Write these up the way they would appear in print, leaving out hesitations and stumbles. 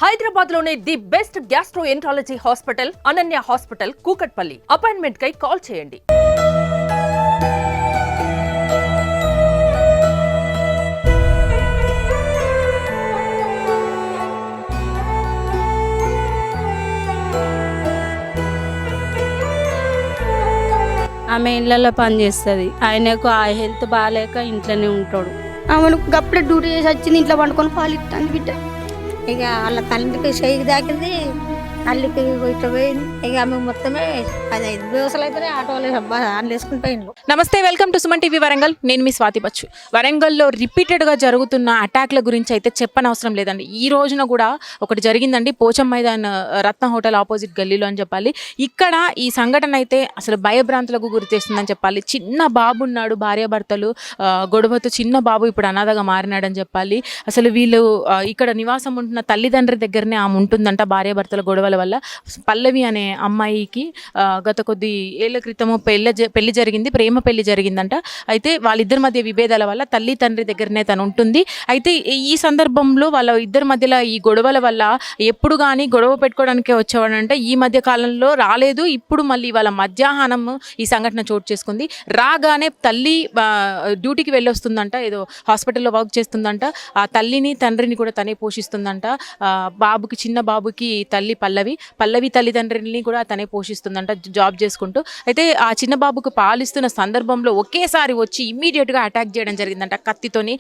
హైదరాబాద్ లోనే the best gastroenterology hospital Ananya hospital Kukatpally. Appointment కై call చేయండి. ఆమె ఇళ్ళల్లో పని చేస్తుంది. ఆయనకు ఆ హెల్త్ బాగాలేక ఇంట్లోనే ఉంటాడు. ఆమెను అప్పుడే డ్యూటీ చేసి వచ్చింది, ఇంట్లో పండుకొని పాలు ఇస్తాను బిడ్డ. ఇక వాళ్ళ తల్లికి షేక్ దాకింది, తల్లికి ఇట్లా పోయింది. ఇక ఆమె మొత్తమే 15 ദിവసాలు అయితే ఆటోలు వేసుకుని పోయిండు. నమస్తే, welcome to Suman TV Warangal. నేను మీ స్వాతి బచ్చు. వరంగల్లో రిపీటెడ్గా జరుగుతున్న అటాక్ల గురించి అయితే చెప్పనవసరం లేదండి. ఈ రోజున కూడా ఒకటి జరిగిందండి, పోచం మైదాన్ రత్న హోటల్ ఆపోజిట్ గల్లీలో అని చెప్పాలి. ఇక్కడ ఈ సంఘటన అయితే అసలు భయభ్రాంతులకు గురి చేస్తుందని చెప్పాలి. చిన్న బాబు ఉన్నాడు, భార్యాభర్తలు గొడవతో చిన్న బాబు ఇప్పుడు అనాథగా మారినాడని చెప్పాలి. అసలు వీళ్ళు ఇక్కడ నివాసం ఉంటున్న తల్లిదండ్రి దగ్గరనే ఆమె ఉంటుందంట. భార్యాభర్తల గొడవల వల్ల పల్లవి అనే అమ్మాయికి గత కొద్ది ఏళ్ల క్రితము పెళ్లి జరిగింది, ప్రేమ పెళ్లి జరిగిందంట. అయితే వాళ్ళిద్దరి మధ్య విభేదాల వల్ల తల్లి తండ్రి దగ్గరనే తను ఉంటుంది. అయితే ఈ సందర్భంలో వాళ్ళ ఇద్దరి మధ్యలో ఈ గొడవల వల్ల ఎప్పుడు కానీ గొడవ పెట్టుకోవడానికే వచ్చేవాడంటే ఈ మధ్య కాలంలో రాలేదు. ఇప్పుడు మళ్ళీ వాళ్ళ మధ్యాహ్నం ఈ సంఘటన చోటు చేసుకుంది. రాగానే తల్లి డ్యూటీకి వెళ్ళొస్తుందంట, ఏదో హాస్పిటల్లో వర్క్ చేస్తుందంట. ఆ తల్లిని తండ్రిని కూడా తనే పోషిస్తుందంట. బాబుకి, చిన్న బాబుకి తల్లి పల్లవి తల్లిదండ్రులని కూడా తనే పోషిస్తుందంట జాబ్ చేసుకుంటూ. అయితే ఆ చిన్న బాబుకు పాలిస్తున్న సందర్భంలో ఒకేసారి వచ్చి ఇమ్మీడియట్గా అటాక్ చేయడం జరిగిందంట. కత్తితోని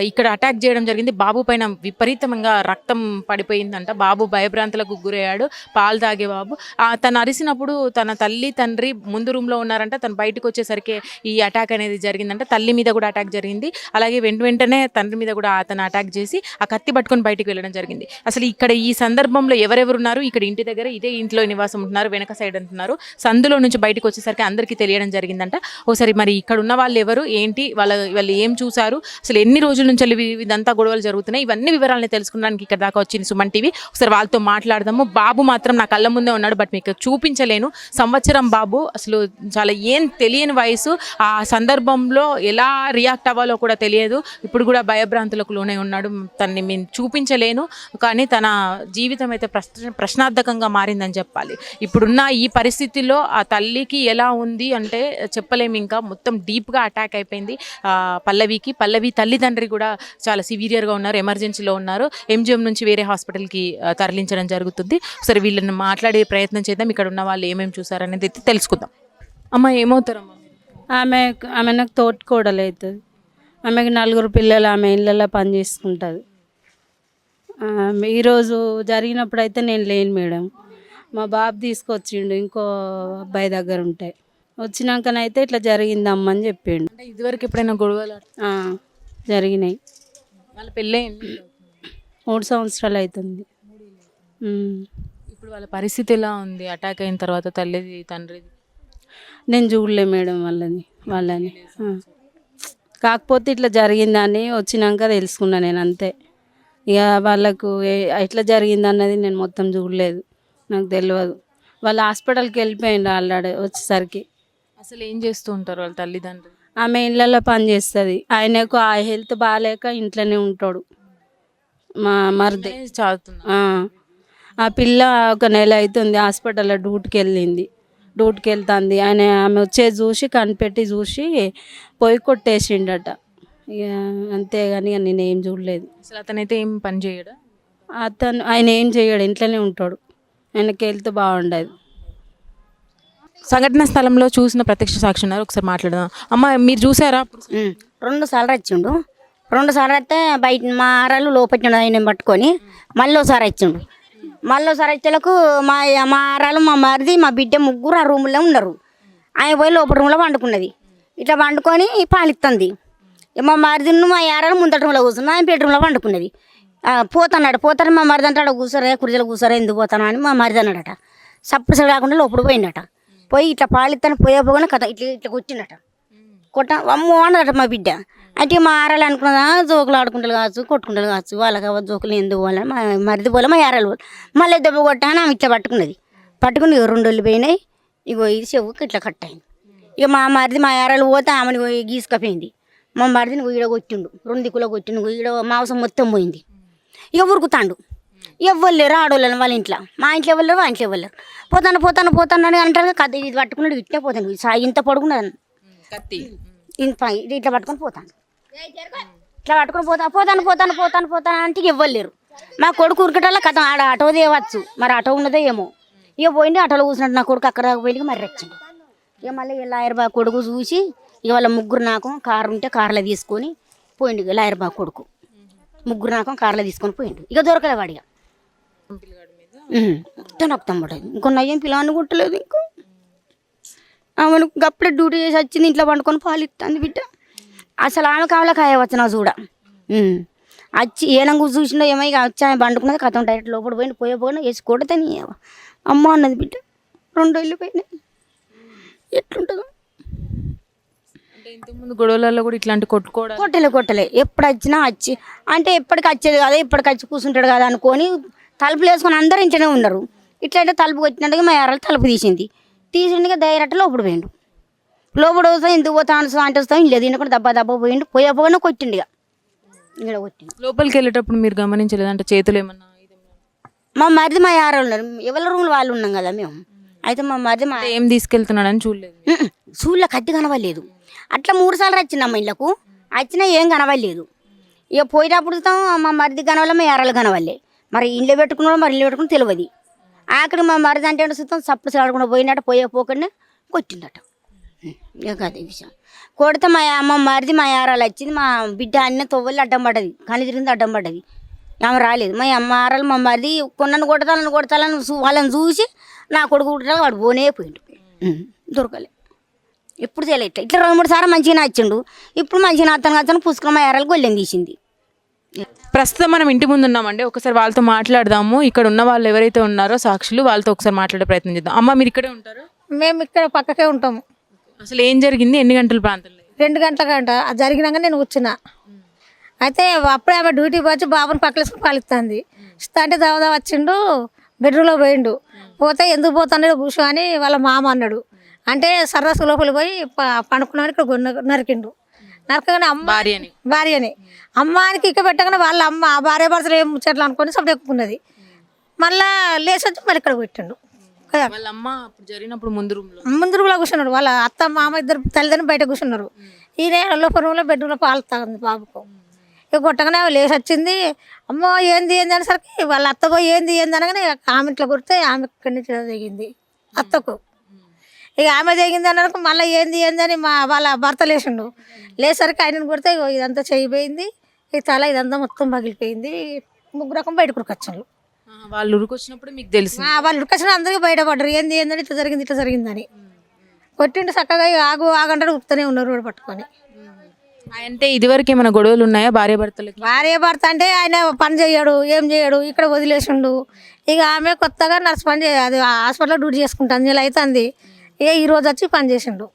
ఇక్కడ అటాక్ చేయడం జరిగింది. బాబు పైన విపరీతంగా రక్తం పడిపోయిందంట. బాబు భయభ్రాంతులకు గురయ్యాడు, పాలు తాగే బాబు. తను అరిసినప్పుడు తన తల్లి తండ్రి ముందు రూమ్లో ఉన్నారంట. తను బయటకు వచ్చేసరికి ఈ అటాక్ అనేది జరిగిందంట. తల్లి మీద కూడా అటాక్ జరిగింది. అలాగే వెంటనే తండ్రి మీద కూడా అతను అటాక్ చేసి ఆ కత్తి పట్టుకొని బయటకు వెళ్ళడం జరిగింది. అసలు ఇక్కడ ఈ సందర్భంలో ఎవరెవరు ఉన్నారు, ఇక్కడ ఇంటి దగ్గర ఇదే ఇంట్లో నివాసం ఉంటున్నారు, వెనక సైడ్ అంటున్నారు. సందులో నుంచి బయటకు వచ్చేసరికి అందరికీ తెలియడం జరిగిందంట. ఒకసారి మరి ఇక్కడ ఉన్న వాళ్ళు ఎవరు, ఏంటి, వాళ్ళు ఏం చూసారు, అసలు ఎన్ని రోజుల నుంచి ఇదంతా గొడవలు జరుగుతున్నాయి, ఇవన్నీ వివరాలని తెలుసుకోవడానికి ఇక్కడ దాకా వచ్చింది సుమన్ టీవీ. ఒకసారి వాళ్ళతో మాట్లాడదాము. బాబు మాత్రం నా కళ్ళ ముందే ఉన్నాడు, బట్ మీకు చూపించలేను. సంవత్సరం బాబు, అసలు చాలా ఏం తెలియని వయసు. ఆ సందర్భంలో ఎలా రియాక్ట్ అవ్వాలో కూడా తెలియదు. ఇప్పుడు కూడా భయభ్రాంతులకు లోనే ఉన్నాడు. తనని మేము చూపించలేను, కానీ తన జీవితం అయితే ప్రశ్నార్థకంగా మారిందని చెప్పాలి. ఇప్పుడున్న ఈ పరిస్థితిలో ఆ తల్లికి ఎలా ఉంది అంటే చెప్పలేము. ఇంకా మొత్తం డీప్గా అటాక్ అయిపోయింది పల్లవి తల్లిదండ్రి కూడా చాలా సివియర్గా ఉన్నారు, ఎమర్జెన్సీలో ఉన్నారు. ఎంజిఎం నుంచి వేరే హాస్పిటల్కి తరలించడం జరుగుతుంది. సరే, వీళ్ళని మాట్లాడే ప్రయత్నం చేద్దాం. ఇక్కడ ఉన్న వాళ్ళు ఏమేమి చూసారనేది తెలుసుకుందాం. అమ్మ, ఏమవుతారమ్మా? ఆమె నాకు తోటికోడలు అవుతుంది. ఆమెకి 4 పిల్లలు, ఆమె ఇళ్ళల్లో పని చేసుకుంటుంది. ఈరోజు జరిగినప్పుడు అయితే నేను లేను మేడం. మా బాబు తీసుకొచ్చిండు ఇంకో అబ్బాయి దగ్గర ఉంటే. వచ్చినాకనైతే ఇట్లా జరిగిందమ్మని చెప్పిండు. అంటే ఇదివరకు ఎప్పుడైనా గొడవలు జరిగినాయి. వాళ్ళ పెళ్ళి 3 సంవత్సరాలు అవుతుంది. ఇప్పుడు వాళ్ళ పరిస్థితి ఎలా ఉంది అటాక్ అయిన తర్వాత, తల్లిది తండ్రిది? నేను చూడలే మేడం వాళ్ళని. కాకపోతే ఇట్లా జరిగిందని వచ్చినాక తెలుసుకున్నా నేను, అంతే. ఇక వాళ్ళకు ఎట్లా జరిగింది అన్నది నేను మొత్తం చూడలేదు, నాకు తెలియదు. వాళ్ళు హాస్పిటల్కి వెళ్ళిపోయిండు ఆల్రెడీ వచ్చేసరికి. అసలు ఏం చేస్తూ ఉంటారు వాళ్ళ తల్లిదండ్రులు? ఆమె ఇళ్ళల్లో పని చేస్తుంది. ఆయనకు ఆ హెల్త్ బాగాలేక ఇంట్లోనే ఉంటాడు. మా మరిది చదువుతున్నా. ఆ పిల్ల 1 నెల అవుతుంది హాస్పిటల్లో డ్యూటీకి వెళ్తుంది. ఆమె వచ్చేది చూసి కనిపెట్టి చూసి పొయ్యి కొట్టేసిండట. ఇక అంతేగాని నేను ఏం చూడలేదు. అసలు అతనైతే ఏం పని చేయడా? ఆయన ఏం చేయడు, ఇంట్లోనే ఉంటాడు. ఆయనకి హెల్త్ బాగుండదు. సంఘటన స్థలంలో చూసిన ప్రత్యక్ష సాక్షి ఉన్నారు, ఒకసారి మాట్లాడదాం. అమ్మ, మీరు చూసారా? 2 సార్లు వచ్చిండు. 2 సార్లు అయితే బయట మా ఆరాలు లోపట్టిండు ఆయన పట్టుకొని. మళ్ళీ ఒకసారి వచ్చిండు. వచ్చేలకు మా ఆరాలు, మా మరిది, మా బిడ్డ ముగ్గురు ఆ రూమ్లో ఉన్నారు. ఆయన పోయి లోపల రూమ్లో వండుకున్నది. ఇట్లా వండుకొని పాలిస్తుంది. మా మరిదిను మా ఆరాలు ముందట రూమ్లో కూర్చున్నా, ఆయన బెడ్రూమ్లో వండుకున్నది. పోతాను మా మరిది అంటే కూర్చోరే, కుర్చీలో కూర్చోరే, ఎందుకు పోతాను అని మా మరిది అన్నాడట. సప్పుడు కాకుండా లోపల పోయిందట. పోయి ఇట్లా పాలిస్తాను పోయే కథ ఇట్లా కొట్టిండట. అమ్మో అన్నదట మా బిడ్డ. అంటే మా ఆరాలు అనుకున్నదా జోకులు ఆడుకుంటారు కావచ్చు, కొట్టుకుంటారు కావచ్చు, వాళ్ళకి జోకులు ఎందుకు పోవాలని మా మరిది పోలే, మా ఆరాలు పోలే. మళ్ళీ దెబ్బ కొట్టాను, ఆమె ఇట్లా పట్టుకుని 2 రోజులు పోయినాయి. ఇగో ఇది చెవుకి ఇట్లా కట్ అయింది. ఇక మా మరిది మా ఆరాలు పోతే ఆమెను గీసుకపోయింది. మా మరిదిని ఈడ కొట్టిండు, 2 దిక్కులో కొట్టిండు. ఈడ మాంసం మొత్తం పోయింది. ఇక ఉరుకుతాండు. ఎవ్వరు లేరు ఆడవాళ్ళని వాళ్ళ ఇంట్లో, మా ఇంట్లో ఎవరు లేరు, వాళ్ళ ఇంట్లో ఎవరు లేరు. పోతాను అని అంటారు. కథ ఇది పట్టుకున్నాడు ఇట్టే పోతాను, ఇంత పడుకున్నది కత్తి ఇట్లా పట్టుకొని పోతాను, ఇట్లా పట్టుకొని పోతాను అంటే ఎవ్వరు లేరు. మా కొడుకు ఉరికటల్లా కథ ఆడ ఆటో తేవచ్చు, మరి ఆటో ఉన్నదో ఏమో. ఇక పోయింది ఆటోలో కూర్చున్నట్టు నా కొడుకు అక్కడ పోయింది మరి వచ్చిండు. ఇక మళ్ళీ లాయర్ బాబు కొడుకు చూసి ఇక వాళ్ళ ముగ్గురు నాకు కారు ఉంటే కారులో తీసుకొని పోయిండు. ఇక లాయర్ బాబు కొడుకు ముగ్గురు నాకు కారులో తీసుకొని పోయిండు. ఇక దొరకలే వాడిగా నొక్కుతాం పడేది. ఇంకో నయ్యం పిల్లని కుట్టలేదు. ఇంకో ఆమెను అప్పుడే డ్యూటీ చేసి వచ్చింది, ఇంట్లో పండుకొని పాలు ఇస్తుంది బిడ్డ. అసలు ఆమె కావాలా కాయవచ్చు నా చూడ వచ్చి ఏనంగా చూసిండో ఏమో. ఇక వచ్చి ఆమె పండుకున్నది కథం డైరెక్ట్ లోపల పోయినా వేసి కొడతాని అమ్మ అన్నది బిడ్డ. 2 రోజులు పోయినాయి. ఎట్లుంటుందో ఇంతకుముందు గొడవలలో కూడా ఇట్లాంటి కొట్టలే ఎప్పుడు వచ్చినా వచ్చి అంటే ఎప్పటికి వచ్చేది కదా, ఇప్పటికి వచ్చి కూర్చుంటాడు కదా అనుకొని తలుపులు వేసుకొని అందరూ ఇంట్లోనే ఉన్నారు. ఇట్లయితే తలుపు వచ్చినట్టుగా మా యారాలు తలుపు తీసిండుగా డైరెక్ట్ లోపల పోయిండు. లోపల వస్తాం ఎందుకు పోతా అంటే వస్తాం లేదు ఇంట్లో దబ్బా పోయిండు. పోయినా కొట్టిండు. ఇక ఇక్కడ కొట్టిండు. లోపలికి వెళ్ళేటప్పుడు మీరు గమనించలేదు అంటే చేతులు ఏమన్నా? మా మరిది మా యారాలు ఉన్నారు, ఎవరి రూమ్లో వాళ్ళు ఉన్నాం కదా మేము. అయితే మా మరిది ఏం తీసుకెళ్తున్నాడని చూడలేదు, సూళ్ళ కత్తి కనవలేదు. అట్లా 3 సార్లు వచ్చిందమ్మ ఇళ్ళకు, వచ్చినా ఏం కనవలేదు. ఇక పోయేటప్పుడు మా మరిది కనవలే, మా యారాలు కనవలే. మరి ఇంట్లో పెట్టుకున్నాడు, మరి ఇల్లు పెట్టుకుని తెలియదు. ఆఖరి మా మరిది అంటే సుతం సప్పుడు సాడకుండా పోయినట్టు పోకుండా కొట్టిండట. ఇక అదే విషయం. కొడితే మా మరిది మా యారాలు వచ్చింది. మా బిడ్డ అన్న తొవ్వలు అడ్డం పడ్డది, కని తిరిగింది అడ్డం పడ్డది. ఆమె రాలేదు. మా యారాలు మా మరిది కొన్నను కొడతాలని వాళ్ళని చూసి నా కొడుకు కుట్టాలి, వాడు పోయిండు. దొరకలే. ఎప్పుడు తెలియట్లే. ఇట్లా 2-3 సార్లు మంచిగా నచ్చిండు. ఇప్పుడు మంచిగా అతను పుస్తకం మా యారాలు గొల్లెం తీసింది. ప్రస్తుతం మనం ఇంటి ముందు ఉన్నామండి, ఒకసారి వాళ్ళతో మాట్లాడదాము. ఇక్కడ ఉన్న వాళ్ళు ఎవరైతే ఉన్నారో సాక్షులు, వాళ్ళతో ఒకసారి మాట్లాడే ప్రయత్నం చేద్దాం. అమ్మ మీరు ఇక్కడే ఉంటారు? మేము ఇక్కడ పక్కకే ఉంటాము. అసలు ఏం జరిగింది, ఎన్ని గంటల ప్రాంతంలో? 2 గంటల జరిగినాక నేను కూర్చున్నా. అయితే అప్పుడే ఆమె డ్యూటీకి వచ్చి బాబుని పక్కలేసుకుని పాలిస్తుంది. ఇస్తా అంటే దావదా వచ్చిండు, బెడ్రూమ్లో పోయిండు. పోతే ఎందుకు పోతాడు కూర్చో అని వాళ్ళ మామ అన్నాడు. అంటే సర్రసు లోపలి పోయి పండుకున్నామని ఇక్కడ నరికిండు. నరకగానే భార్యని అమ్మానికి ఇక్క పెట్టగానే వాళ్ళ అమ్మ భార్య భర్తలు ఏం ముచ్చట్లు అనుకొని సబ్జెక్ట్ ఎక్కున్నది. మళ్ళా లేచి వచ్చి మళ్ళీ ఇక్కడ పెట్టిండు. ముందు రూమ్లో కూర్చున్నాడు. వాళ్ళ అత్త మామ ఇద్దరు తల్లిదండ్రులు బయట కూర్చున్నారు. ఈయన లోపల రూమ్లో బెడ్రూమ్లో పాలు తాగింది బాబుకు. ఇక కొట్టగానే లేచి వచ్చింది. అమ్మో ఏంది అనేసరికి వాళ్ళ అత్త పోయి ఏంది అనగానే ఆమె ఇట్లా కొడితే ఆమె ఇక్కడి నుంచి దిగింది అత్తకు. ఇక ఆమె దిగింది అన్నకు మళ్ళీ ఏంది అని వాళ్ళ భర్త లేచిండు. లేసరికి ఆయనను కొడితే ఇదంతా చేయిపోయింది, ఈ తల ఇదంతా మొత్తం పగిలిపోయింది. 3 రకం బయట ఉరికొచ్చారు. వాళ్ళు ఉరికొచ్చినప్పుడు మీకు తెలుసు? వాళ్ళు ఉరికొచ్చిన అందరికీ బయటపడ్డారు. ఏంది ఇట్లా జరిగిందని. కొట్టిండు చక్కగా ఆగంటాడు ఉరుకుతూనే ఉన్నారు రోడ్డు పట్టుకొని. అంటే ఇదివరకు ఏమైనా గొడవలు ఉన్నాయా భార్య భర్త అంటే ఆయన పని చేయడు, ఏం చేయడు, ఇక్కడ వదిలేసిండు. ఇక ఆమె కొత్తగా నర్సు పని అది హాస్పిటల్లో డ్యూటీ చేసుకుంటాను, నెల అవుతుంది. ఇక ఈ రోజు వచ్చి పని చేసిండు.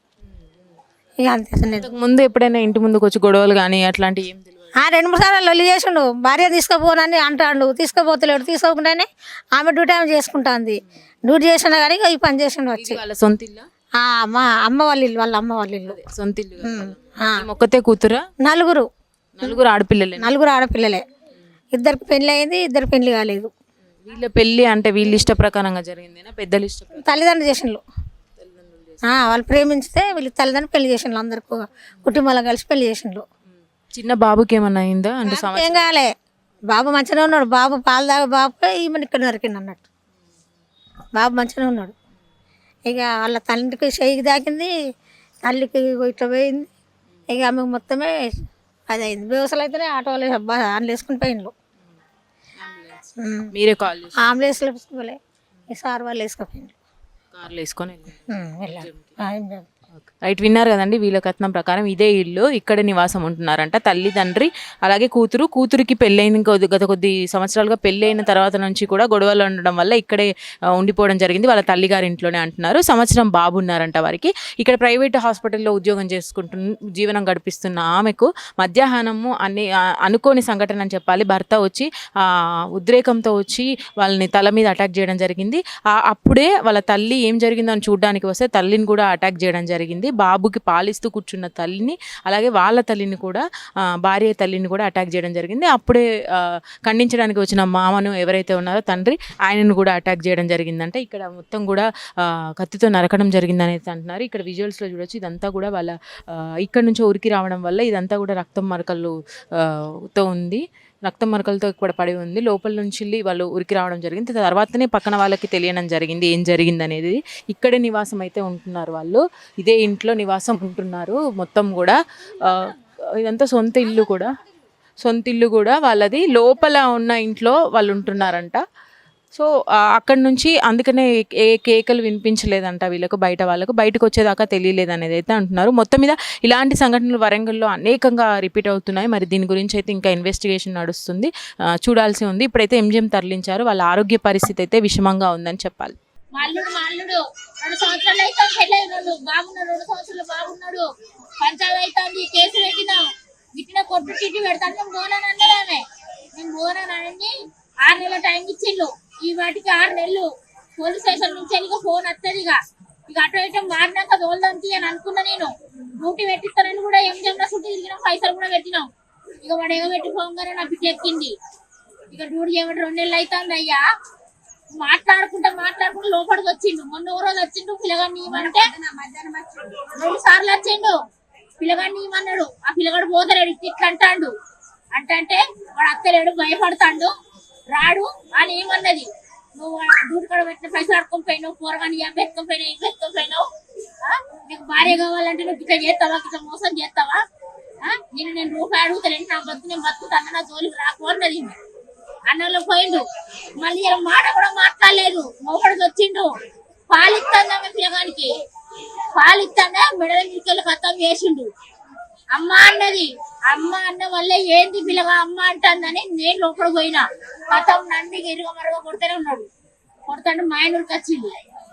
ఇక అంతే. ముందు ఎప్పుడైనా ఇంటి ముందుకు వచ్చి గొడవలు కానీ అట్లాంటివి ఏం తెలియదు? 2-3 సార్లు లొల్లి చేసిండు. భార్య తీసుకుపోనని అంటాడు, తీసుకోపోతలేడు. తీసుకోకుండానే ఆమె డ్యూటీ ఆమె చేసుకుంటుంది. డ్యూటీ చేసినా కానీ ఈ పని చేసిండు వచ్చి. వాళ్ళ సొంత ఇల్లు? మా అమ్మ వాళ్ళ ఇల్లు, వాళ్ళ అమ్మ వాళ్ళ ఇల్లు. సొంత ఇల్లు. ఒక్కతే కూతురా? 4 ఆడపిల్లలే? 4 ఆడపిల్లలే. 2 పెళ్లి అయింది, 2 పెళ్లి కాలేదు. వీళ్ళ పెళ్లి అంటే వీళ్ళ ఇష్ట ప్రకారంగా జరిగిందేనా, పెద్దలు ఇష్టం? తల్లిదండ్రులు చేసిండ్రు. వాళ్ళు ప్రేమించితే వీళ్ళు తల్లిదండ్రులు పెళ్లి చేసిండ్రు. అందరికి కుటుంబాలు కలిసి పెళ్లి చేసిండ్రు. చిన్న బాబుకి ఏమన్నా అయిందా? అంటే ఏం కాలే, బాబు మంచిగానే ఉన్నాడు. బాబు పాలు తాగే బాబుకే ఈమెను ఇక్కడ నరికిండు అన్నట్టు. బాబు మంచిగానే ఉన్నాడు. ఇక వాళ్ళ తల్లికి చేయికి దాకింది, తల్లికి ఇట్లా పోయింది. ఇక ఆమెకు మొత్తమే అది అయింది. బేవసలు అయితేనే ఆటోలు ఆన్లు వేసుకుని పోయిండ్రు. మీరే కాల్ చేసి? అంబులెన్స్లో వేసుకోలే, ఈ సార్ వాళ్ళు వేసుకుపోయిండ్రు. కార్లు వేసుకొని వెళ్ళారు. రైట్, విన్నారు కదండి. వీళ్ళ కథనం ప్రకారం ఇదే ఇల్లు, ఇక్కడ నివాసం ఉంటున్నారంట. తల్లి తండ్రి అలాగే కూతురికి పెళ్ళైన గత కొద్ది సంవత్సరాలుగా పెళ్ళైన తర్వాత నుంచి కూడా గొడవలు ఉండడం వల్ల ఇక్కడే ఉండిపోవడం జరిగింది. వాళ్ళ తల్లిగారి ఇంట్లోనే అంటున్నారు. సంవత్సరం బాబు ఉన్నారంట వారికి. ఇక్కడ ప్రైవేట్ హాస్పిటల్లో ఉద్యోగం జీవనం గడిపిస్తున్న ఆమెకు మధ్యాహ్నము అనుకోని సంఘటన అని చెప్పాలి, భర్త వచ్చి ఉద్రేకంతో వచ్చి వాళ్ళని తల మీద అటాక్ చేయడం జరిగింది. అప్పుడే వాళ్ళ తల్లి ఏం జరిగిందో అని చూడడానికి వస్తే తల్లిని కూడా అటాక్ చేయడం జరిగింది. జరిగింది. బాబుకి పాలిస్తూ కూర్చున్న తల్లిని, అలాగే వాళ్ళ తల్లిని కూడా, భార్య తల్లిని కూడా అటాక్ చేయడం జరిగింది. అప్పుడే ఖండించడానికి వచ్చిన మామను ఎవరైతే ఉన్నారో తండ్రి, ఆయనను కూడా అటాక్ చేయడం జరిగిందంటే ఇక్కడ మొత్తం కూడా కత్తితో నరకడం జరిగిందని అయితే అంటున్నారు. ఇక్కడ విజువల్స్లో చూడొచ్చు, ఇదంతా కూడా వాళ్ళ ఇక్కడ నుంచి ఉరికి రావడం వల్ల ఇదంతా కూడా రక్తం మరకలతో ఉంది, రక్తం మరకలతో ఇక్కడ పడి ఉంది. లోపల నుంచి వాళ్ళు ఉరికి రావడం జరిగింది. తర్వాతనే పక్కన వాళ్ళకి తెలియడం జరిగింది ఏం జరిగింది అనేది. ఇక్కడే నివాసం అయితే ఉంటున్నారు వాళ్ళు, ఇదే ఇంట్లో నివాసం ఉంటున్నారు. మొత్తం కూడా ఇదంతా సొంత ఇల్లు కూడా వాళ్ళది. లోపల ఉన్న ఇంట్లో వాళ్ళు ఉంటున్నారంట. సో అక్కడి నుంచి అందుకనే ఏ కేకలు వినిపించలేదంట వీళ్ళకు, బయటకు వచ్చేదాకా తెలియలేదు అనేది అయితే అంటున్నారు. మొత్తం మీద ఇలాంటి సంఘటనలు వరంగల్లో అనేకంగా రిపీట్ అవుతున్నాయి. మరి దీని గురించి అయితే ఇంకా ఇన్వెస్టిగేషన్ నడుస్తుంది, చూడాల్సి ఉంది. ఇప్పుడైతే ఎంజిఎం తరలించారు. వాళ్ళ ఆరోగ్య పరిస్థితి అయితే విషమంగా ఉందని చెప్పాలి. అల్లుడు 2 సంవత్సరాలు అయితే బాగున్నాడు, 2 సంవత్సరాలు బాగున్నాడు. పంచాయతీ అవుతుంది, కేసు పెట్టినాం, ఇట్లా కొట్టు తిట్టి పెడతాను. నేను పోనాను అన్నదామే, నేను పోనానని 6 నెలల టైం ఇచ్చిండు. ఈ వాటికి 6 నెలలు పోలీస్ స్టేషన్ నుంచి ఇక ఫోన్ వస్తుంది. ఇక అటు ఇటు మారినాక తోలుదాంతి అని అనుకున్నా. నేను డ్యూటీ పెట్టిస్తానని కూడా ఎంజంలో చుట్టూ తిరిగినాం, పైసలు కూడా పెట్టినాం. ఇక వాడు ఎగబెట్టి పోగానే నా బిడ్డ ఎక్కింది. ఇక డ్యూటీ చేయబట్టి 2 నెలలు అవుతుంది. అయ్యా మాట్లాడుకుంటా లోపలికి వచ్చిండు. మొన్న ఓ రోజు వచ్చిండు, పిల్లగాడిని ఇవ్వమంటే 2 సార్లు వచ్చిండు. పిల్లగాడిని ఇవ్వమన్నాడు, ఆ పిల్లగాడు పోతలేడు, ఇట్లా అంటాడు. అంటే వాడు అత్తలేడు, భయపడతాడు, రాడు అని ఏమన్నది. నువ్వు డ్యూటీ కూడా పెట్టిన పైసలు అడుకొని పోయినావు, కూరగాని ఎత్తుకొని నీకు భార్య కావాలంటే నువ్వు ఇట్లా చేస్తావా, ఇట్లా మోసం చేస్తావా? నేను రూపాయి అడుగుతాను, నా బతుకు నేను బతుకుతాను, నా జోలికి రాకు అన్నది. అన్నంలో పోయిండు. మళ్ళీ ఇలా మాట కూడా మాట్లాడలేదు. మోపడికి వచ్చిండు, పాలిస్తాను ఆమె పిల్లగానికి, పాలిస్తానే మెడల మీదకెళ్ళి కథం చేసిండు. అమ్మ అన్నది, అమ్మ అన్న వల్ల ఏంది పిల్లగా అమ్మ అంటుందని నేను లోపల పోయినా. కథం నన్ను ఇరుగ మరగ కొడుతూనే ఉన్నాడు. కొడతాడు మా ఆయనకి వచ్చిండు.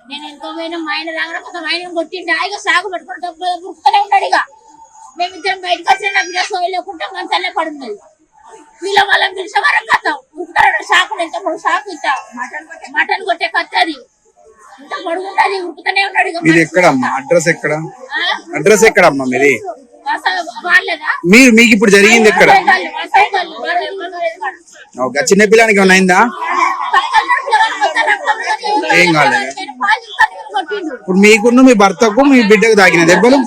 నేను ఎంతో పోయినా మా ఆయన రాగానే కొత్త మా ఆయన కొట్టిండు. ఇక సాగు పెట్టుకుని దొరుకుతూనే ఉన్నాడు. ఇక మేమిద్దరం బయటకు వచ్చిన నా బిడ్డ సోయి లేకుంటే మంచాలే పడున్నది. వీళ్ళ వాళ్ళని పిలిచే వరకు కథం ఉరుకుతాడు. షాకులు ఎంత పొడుగు షాకు, ఇంత మటన్ కొట్టే కత్తది, ఇంత పొడుగున్నది, ఉరుకుతూనే ఉన్నాడు. అడ్రస్ ఎక్కడమ్మా మీది? మీకు ఇప్పుడు జరిగింది ఎక్కడ? చిన్న పిల్లానికి ఏమైనా అయిందా? ఏం కాలేదు. ఇప్పుడు మీకున్న మీ భర్తకు మీ బిడ్డకు తాకిన దెబ్బలు?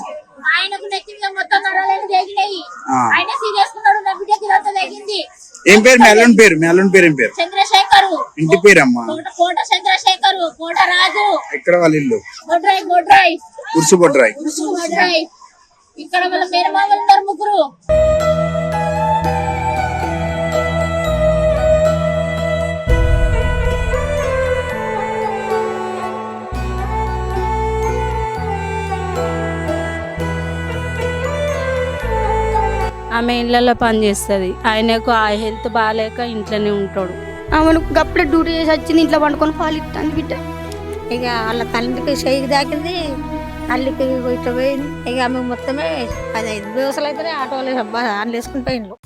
ఏం పేరు? మీ అల్లుని పేరు ఏం పేరు? చంద్రశేఖర్. ఇంటి పేరు అమ్మా? కోట చంద్రశేఖర్, కోట రాజు. ఎక్కడ వాళ్ళ ఇల్లు? బొడ్రాయి. ఉర్సు బొడ్రాయి. ఇక్కడ వాళ్ళ మేనమామలు ఉన్నారు 3. ఆమె ఇళ్ళల్లో పని చేస్తుంది, ఆయనకు ఆ హెల్త్ బాగాలేక ఇంట్లోనే ఉంటాడు. ఆమెను గప్పుడే డ్యూటీ చేసి వచ్చింది, ఇంట్లో పండుకొని పాలు ఇస్తాను బిడ్డ. ఇక వాళ్ళ తల్లికి చేయికి దాకింది, అల్లికి ఇట్లా పోయింది. ఇక ఆమె మొత్తమే 15 ദിവసాలు అయితే ఆటోలు వేసుకుని పోయిండ్రు.